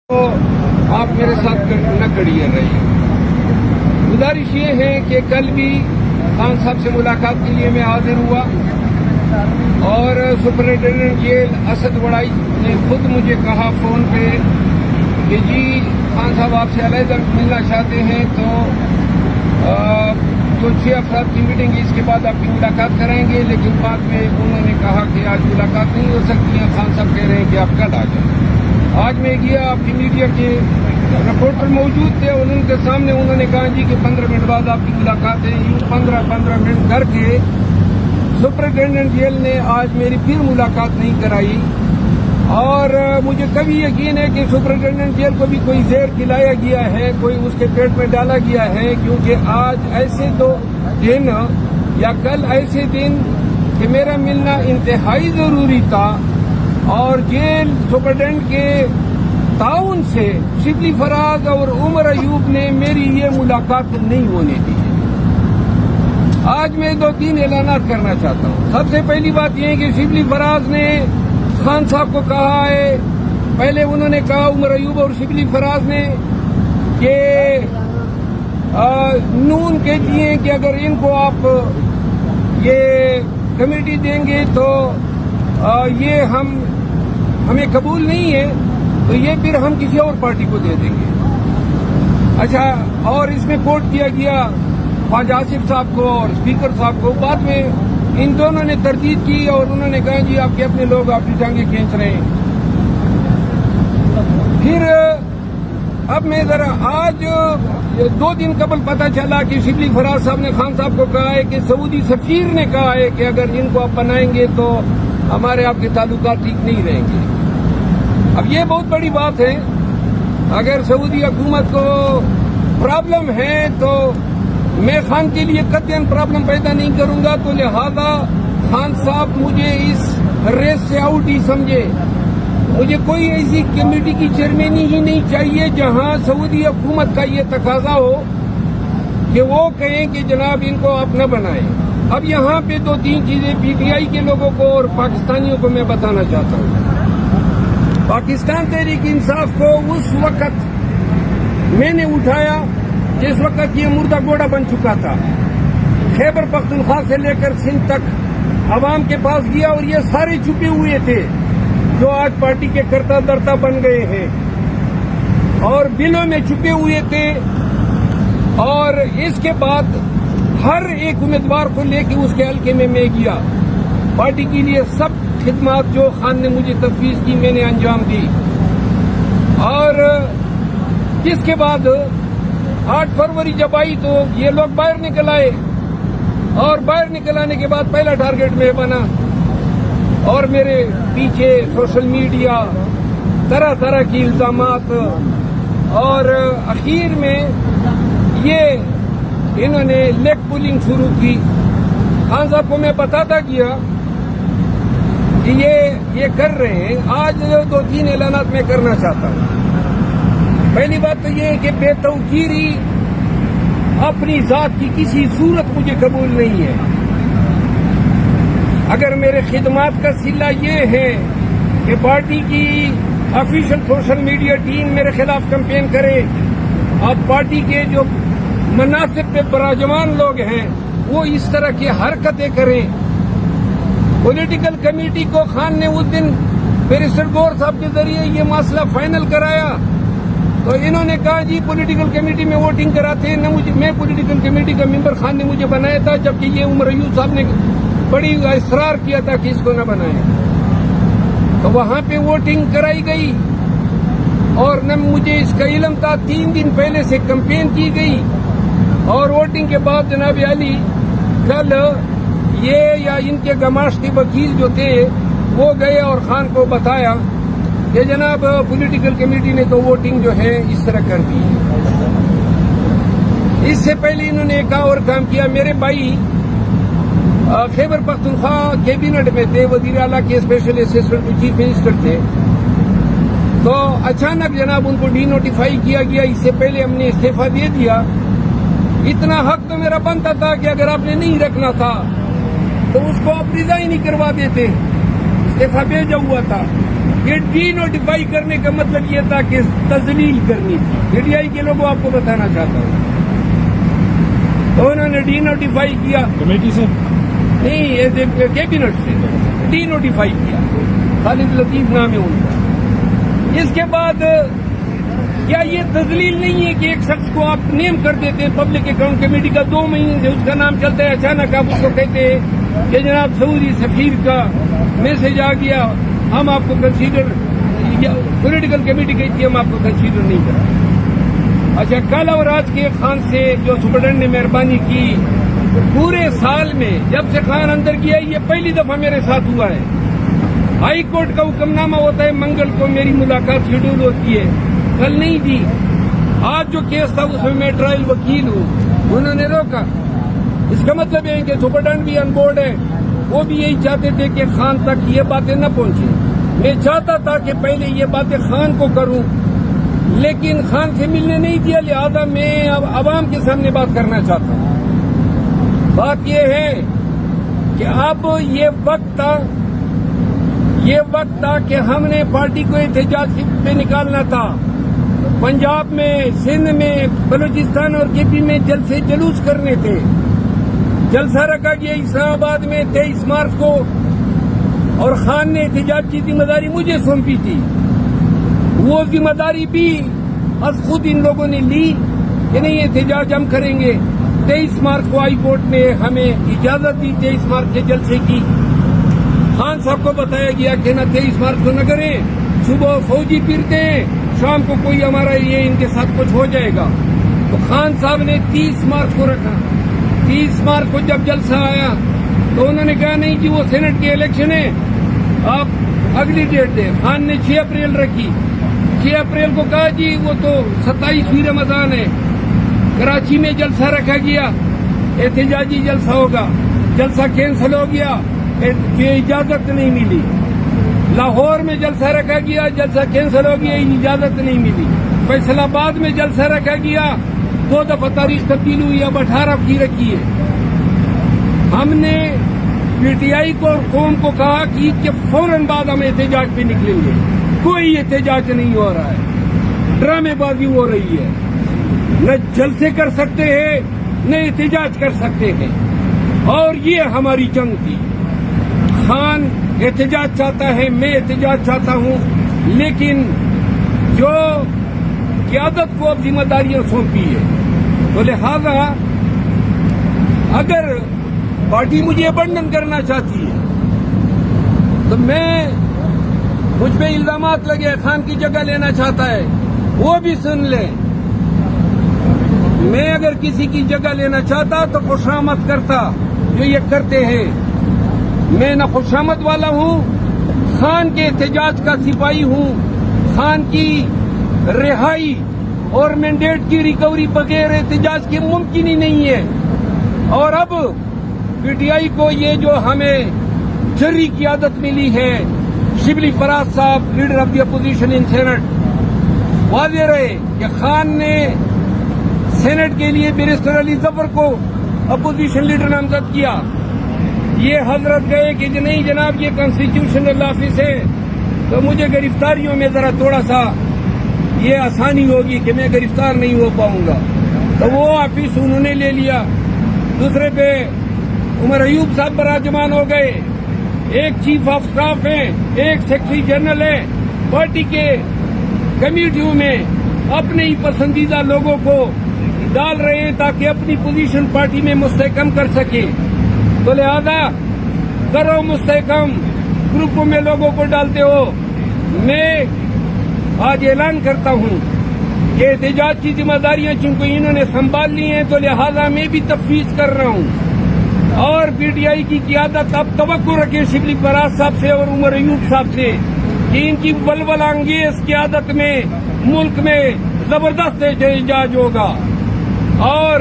تو آپ میرے ساتھ نہ کڑیے رہیے۔ گزارش یہ ہے کہ کل بھی خان صاحب سے ملاقات کے لیے میں حاضر ہوا اور سپرنٹینڈنٹ جیل اسد وڑائی نے خود مجھے کہا فون پہ کہ جی خان صاحب آپ سے علیحدہ ملنا چاہتے ہیں تو جو 6 افراد کی میٹنگ ہے اس کے بعد آپ کی ملاقات کریں گے، لیکن بعد میں انہوں نے کہا کہ آج ملاقات نہیں ہو سکتی ہے۔ خان صاحب کہہ رہے ہیں کہ آپ کل آ جائیں۔ آج میں گیا، آپ کی میڈیا کے رپورٹر موجود تھے اور ان کے سامنے انہوں نے کہا جی کہ 15 منٹ بعد آپ کی ملاقات ہے۔ یوں 15 منٹ کر کے سپرنٹینڈنٹ جیل نے آج میری پھر ملاقات نہیں کرائی، اور مجھے کبھی یقین ہے کہ سپرنٹینڈنٹ جیل کو بھی کوئی زہر کھلایا گیا ہے، کوئی اس کے پیٹ میں ڈالا گیا ہے، کیونکہ آج ایسے دو دن یا کل ایسے دن کہ میرا ملنا انتہائی ضروری تھا، اور جیل سپرنٹینڈنٹ کے تعاون سے شبلی فراز اور عمر ایوب نے میری یہ ملاقات نہیں ہونے دی ہے۔ آج میں 2-3 اعلانات کرنا چاہتا ہوں۔ سب سے پہلی بات یہ ہے کہ شبلی فراز نے خان صاحب کو کہا ہے، پہلے انہوں نے کہا عمر ایوب اور شبلی فراز نے کہ نون کے دیے کہ اگر ان کو آپ یہ کمیٹی دیں گے تو یہ ہمیں قبول نہیں ہے، تو یہ پھر ہم کسی اور پارٹی کو دے دیں گے۔ اچھا، اور اس میں کوٹ کیا گیا خواجہ آصف صاحب کو اور اسپیکر صاحب کو۔ بعد میں ان دونوں نے تردید کی اور انہوں نے کہا جی آپ کے اپنے لوگ آپ کی ٹانگیں کھینچ رہے ہیں۔ پھر اب میں ذرا آج 2 دن قبل پتہ چلا کہ شبلی فراز صاحب نے خان صاحب کو کہا ہے کہ سعودی سفیر نے کہا ہے کہ اگر ان کو آپ بنائیں گے تو ہمارے آپ کے تعلقات ٹھیک نہیں رہیں گے۔ اب یہ بہت بڑی بات ہے، اگر سعودی حکومت کو پرابلم ہے تو میں خان کے لیے قطعاً پرابلم پیدا نہیں کروں گا، تو لہذا خان صاحب مجھے اس ریس سے آؤٹ ہی سمجھے۔ مجھے کوئی ایسی کمیٹی کی چیئرمینی ہی نہیں چاہیے جہاں سعودی حکومت کا یہ تقاضا ہو کہ وہ کہیں کہ جناب ان کو آپ نہ بنائیں۔ اب یہاں پہ 2-3 چیزیں پی ٹی آئی کے لوگوں کو اور پاکستانیوں کو میں بتانا چاہتا ہوں۔ پاکستان تحریک انصاف کو اس وقت میں نے اٹھایا جس وقت یہ مردہ گھوڑا بن چکا تھا۔ خیبر پختونخوا سے لے کر سندھ تک عوام کے پاس گیا، اور یہ سارے چھپے ہوئے تھے جو آج پارٹی کے کرتا درتا بن گئے ہیں، اور بلوں میں چھپے ہوئے تھے، اور اس کے بعد ہر ایک امیدوار کو لے کے اس کے حلقے میں گیا۔ پارٹی کے لیے سب خدمات جو خان نے مجھے تفویض کی میں نے انجام دی، اور جس کے بعد 8 فروری جب آئی تو یہ لوگ باہر نکل آئے، اور باہر نکل آنے کے بعد پہلا ٹارگٹ میں بنا، اور میرے پیچھے سوشل میڈیا طرح طرح کی الزامات، اور اخیر میں یہ انہوں نے لیگ پولنگ شروع کی۔ خان صاحب کو میں بتاتا گیا کہ یہ کر رہے ہیں۔ آج 2-3 اعلانات میں کرنا چاہتا ہوں۔ پہلی بات تو یہ ہے کہ بے توقیری اپنی ذات کی کسی صورت مجھے قبول نہیں ہے۔ اگر میرے خدمات کا صلہ یہ ہے کہ پارٹی کی آفیشل سوشل میڈیا ٹیم میرے خلاف کمپین کرے، اب پارٹی کے جو مناصب پہ براجمان لوگ ہیں وہ اس طرح کی حرکتیں کریں۔ پولیٹیکل کمیٹی کو خان نے اس دن بیرسٹر گور صاحب کے ذریعے یہ مسئلہ فائنل کرایا، تو انہوں نے کہا جی پولیٹیکل کمیٹی میں ووٹنگ کراتے ہیں، میں پولیٹیکل کمیٹی کا ممبر خان نے مجھے بنایا تھا، جبکہ یہ عمر ایوب صاحب نے بڑی اصرار کیا تھا کہ اس کو نہ بنائیں۔ تو وہاں پہ ووٹنگ کرائی گئی، اور نہ مجھے اس کا علم تھا۔ 3 دن پہلے سے کمپین کی گئی، اور ووٹنگ کے بعد جناب علی کل یہ یا ان کے گماشتی وکیل جو تھے وہ گئے اور خان کو بتایا کہ جناب پولیٹیکل کمیٹی نے تو ووٹنگ جو ہے اس طرح کر دی۔ اس سے پہلے انہوں نے ایک اور کام کیا۔ میرے بھائی خیبر پختونخوا کیبنٹ میں تھے، وزیر اعلیٰ کے اسپیشل اسسٹنٹ چیف منسٹر تھے، تو اچانک جناب ان کو ڈی نوٹیفائی کیا گیا۔ اس سے پہلے ہم نے استعفیٰ دے دیا۔ اتنا حق تو میرا بنتا تھا کہ اگر آپ نے نہیں رکھنا تھا تو اس کو آپ ریزائن نہیں کروا دیتے، استعفیٰ بھیجا ہوا تھا۔ یہ ڈی نوٹیفائی کرنے کا مطلب یہ تھا کہ تذلیل کرنی تھی. پی ٹی آئی کے لوگوں آپ کو بتانا چاہتا ہوں تو انہوں نے ڈی نوٹیفائی کیا کمیٹی سے نہیں کیبنٹ سے ڈی نوٹیفائی کیا. خالد لطیف نام ہے ان کا. اس کے بعد کیا یہ تذلیل نہیں ہے کہ ایک شخص کو آپ نیم کر دیتے ہیں پبلک اکاؤنٹ کمیٹی کا 2 مہینے سے اس کا نام چلتا ہے, اچانک آپ اس کو کہتے ہیں کہ جناب سعودی سفیر کا میسج آ گیا, ہم آپ کو کنسیڈر پولیٹیکل کمیٹی کہتی ہے ہم آپ کو کنسیڈر نہیں کریں. اچھا کل اور آج کے خان سے جو سپرڈنٹ نے مہربانی کی پورے سال میں جب سے خان اندر گیا یہ پہلی دفعہ میرے ساتھ ہوا ہے. ہائی کورٹ کا حکم نامہ ہوتا ہے منگل کو میری ملاقات شیڈول ہوتی ہے, کل نہیں دی. آج جو کیس تھا اس میں ٹرائل وکیل ہوں, انہوں نے روکا. اس کا مطلب یہ ہے کہ سپرڈنٹ بھی آن بورڈ ہے, وہ بھی یہی چاہتے تھے کہ خان تک یہ باتیں نہ پہنچیں. میں چاہتا تھا کہ پہلے یہ باتیں خان کو کروں لیکن خان سے ملنے نہیں دیا, لہذا میں اب عوام کے سامنے بات کرنا چاہتا ہوں. بات یہ ہے کہ اب یہ وقت تھا کہ ہم نے پارٹی کو احتجاج پہ نکالنا تھا. پنجاب میں, سندھ میں, بلوچستان اور کے پی میں جلسے جلوس کرنے تھے. جلسہ رکھا گیا اسلام آباد میں 23 مارچ کو اور خان نے احتجاج کی ذمہ داری مجھے سونپی تھی. وہ ذمہ داری بھی از خود ان لوگوں نے لی کہ نہیں احتجاج ہم کریں گے. 23 مارچ کو ہائی کورٹ نے ہمیں اجازت دی 23 مارچ کے جلسے کی. خان صاحب کو بتایا گیا کہ نہ 23 مارچ کو نہ کریں, صبح فوجی پھرتے ہیں, شام کو کوئی ہمارا یہ ان کے ساتھ کچھ ہو جائے گا. تو خان صاحب نے 30 مارچ کو رکھا. 30 مارچ کو جب جلسہ آیا تو انہوں نے کہا نہیں جی وہ سینٹ کے الیکشن ہے, آپ اگلی ڈیٹ دیں. خان نے 6 اپریل رکھی. 6 اپریل کو کہا جی وہ تو 27ویں رمضان ہے. کراچی میں جلسہ رکھا گیا, احتجاجی جلسہ ہوگا, جلسہ کینسل ہو گیا, اجازت نہیں ملی. لاہور میں جلسہ رکھا گیا, جلسہ کینسل ہو گیا, اجازت نہیں ملی. فیصل آباد میں جلسہ رکھا گیا, 2 دفعہ تاریخ تبدیل ہوئی, اب 18 کی رکھی ہے. ہم نے پی ٹی آئی کو اور قوم کو کہا کہ عید کے فوراً بعد ہم احتجاج پہ نکلیں گے. کوئی احتجاج نہیں ہو رہا ہے, ڈرامے بازی ہو رہی ہے. نہ جلسے کر سکتے ہیں نہ احتجاج کر سکتے ہیں, اور یہ ہماری جنگ تھی. خان احتجاج چاہتا ہے, میں احتجاج چاہتا ہوں, لیکن جو قیادت کو اب ذمہ داریاں سونپی ہے تو لہذا اگر پارٹی مجھے ابنڈن کرنا چاہتی ہے تو مجھ پہ الزامات لگے خان کی جگہ لینا چاہتا ہے, وہ بھی سن لیں. میں اگر کسی کی جگہ لینا چاہتا تو خوشامد کرتا, جو یہ کرتے ہیں. میں نہ خوشامد والا ہوں, خان کے احتجاج کا سپاہی ہوں. خان کی رہائی اور مینڈیٹ کی ریکوری بغیر احتجاج کے ممکن ہی نہیں ہے. اور اب پی ٹی آئی کو یہ جو ہمیں جری قیادت ملی ہے, شبلی فراز صاحب leader of the opposition in Senate, واضح رہے کہ خان نے سینٹ کے لیے بیرسٹر علی ظفر کو اپوزیشن لیڈر نامزد کیا. یہ حضرت گئے کہ نہیں جناب یہ کانسٹیٹیوشنل آفس ہے تو مجھے گرفتاریوں میں ذرا تھوڑا سا یہ آسانی ہوگی کہ میں گرفتار نہیں ہو پاؤں گا, تو وہ آفس انہوں نے لے لیا. دوسرے پہ عمر ایوب صاحب براجمان ہو گئے. ایک چیف آف اسٹاف ہیں, ایک سیکرٹری جنرل ہے, پارٹی کے کمیٹیوں میں اپنے ہی پسندیدہ لوگوں کو ڈال رہے ہیں تاکہ اپنی پوزیشن پارٹی میں مستحکم کر سکے. تو لہذا کرو مستحکم, گروپوں میں لوگوں کو ڈالتے ہو. میں آج اعلان کرتا ہوں کہ احتجاج کی ذمہ داریاں چونکہ انہوں نے سنبھال لی ہیں تو لہذا میں بھی تفویض کر رہا ہوں. اور پی ٹی آئی کی قیادت اب توقع رکھے شبلی فراز صاحب سے اور عمر ایوب صاحب سے کہ ان کی ولولہ انگیز قیادت میں ملک میں زبردست احتجاج ہوگا اور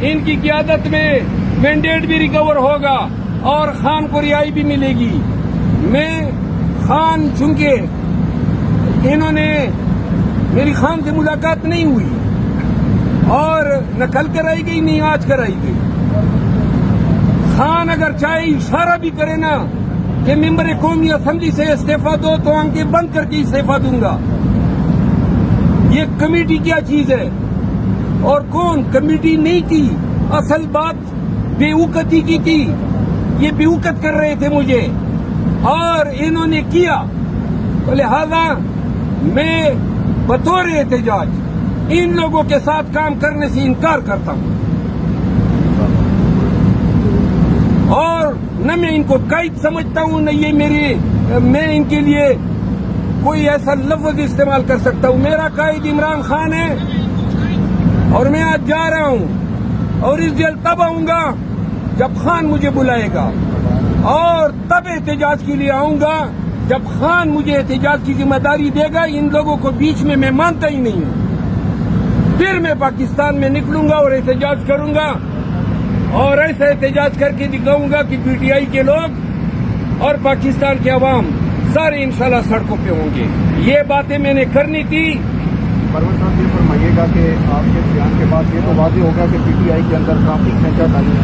ان کی قیادت میں مینڈیٹ بھی ریکور ہوگا اور خان کو رہائی بھی ملے گی. میں خان چونکہ انہوں نے میری خان سے ملاقات نہیں ہوئی اور نہ کل کرائی گئی نہیں آج کرائی گئی. خان اگر چاہے اشارہ بھی کرے نا کہ ممبر قومی اسمبلی سے استعفیٰ دو تو آنکھیں بند کر کے استعفیٰ دوں گا. یہ کمیٹی کیا چیز ہے اور کون کمیٹی نہیں کی. اصل بات بے وقتی کی تھی. یہ بے وقت کر رہے تھے مجھے اور انہوں نے کیا. لہذا میں بطور احتجاج ان لوگوں کے ساتھ کام کرنے سے انکار کرتا ہوں اور نہ میں ان کو قائد سمجھتا ہوں نہ یہ میں ان کے لیے کوئی ایسا لفظ استعمال کر سکتا ہوں. میرا قائد عمران خان ہے اور میں آج جا رہا ہوں اور اس جیل تب آؤں گا جب خان مجھے بلائے گا اور تب احتجاج کے لیے آؤں گا جب خان مجھے احتجاج کی ذمہ داری دے گا. ان لوگوں کو بیچ میں مانتا ہی نہیں ہوں. پھر میں پاکستان میں نکلوں گا اور احتجاج کروں گا اور ایسا احتجاج کر کے دکھاؤں گا کہ پی ٹی آئی کے لوگ اور پاکستان کے عوام سارے انشاءاللہ سڑکوں پہ ہوں گے. یہ باتیں میں نے کرنی تھی. پرویز صاحب یہ فرمائیے گا کہ آپ کے بیان کے بعد یہ تو واضح ہوگا کہ پی ٹی آئی کے اندر کافی کھینچا تانی ہے.